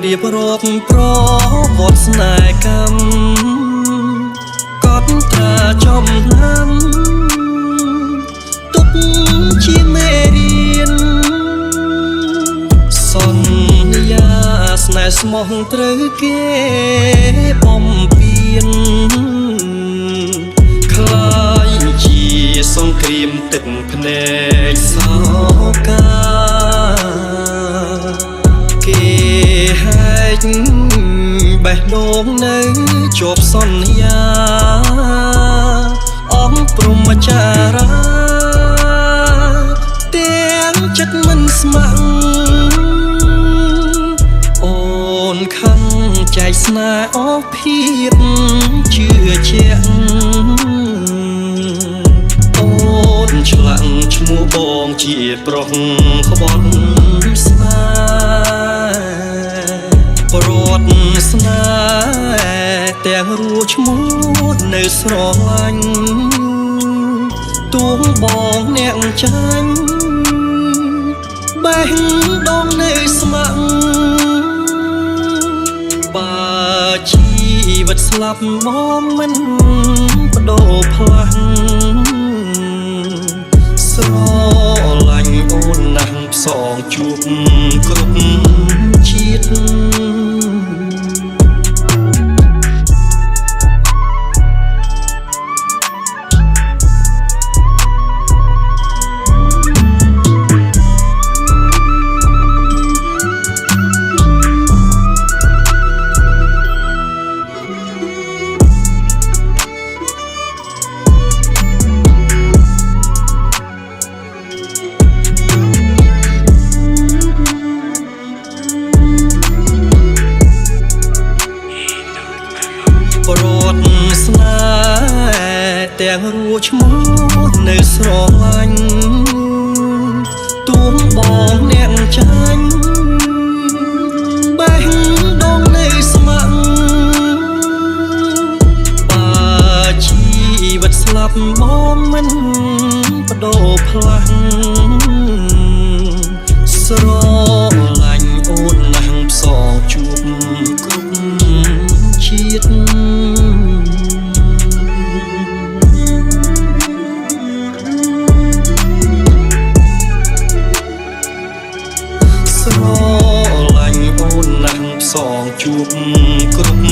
រៀបរាប់ប្រវត្តិស្នេហ៍កម្មកត់ត្រាចំណាំទុកជាមេរៀនសន្យាស្នេហ៍ស្មោះត្រូវគេបំពេញខ្លាយជាសង្គ្រាមទឹកភ្នែកសោកាគេហែកបេះដូងនៅជាប់សន្យាអំព្រមចារាទាំងចិត្តមិនស្ម័គ្រអូនខំចែកស្នេហ៍អស់ភាពជឿជាក់អូនឆ្លាក់ឈ្មោះបងជាប្រុសក្បត់ស្នេហ៍ប្រវត្តិស្នេហ៍ទាំងរੂឈ្មោះនៅស្រឡាញ់ទួងបងអ្នកចាញ់បេះដូងនៅស្ម័គ្របើជីវិតស្លាប់មកមិនបដូរផ្លាំងស្រឡាញ់អូនណាស់ផ្សងជួបគ្រប់ជាតិប្រវត្តិស្នេហ៍ទាំងរੂឈ្មោះនៅស្រឡាញ់ទួងបងអ្នកចាញ់បេះដូងនៅស្ម័គ្របើជីវិតស្លាប់មកមិនបដូរផ្លាំងស្រឡាញ់អូនណាស់ផ្សងជួបគ្រប់ជាតិស្រឡាញ់អូនណាស់ផ្សងជួបគ្រប់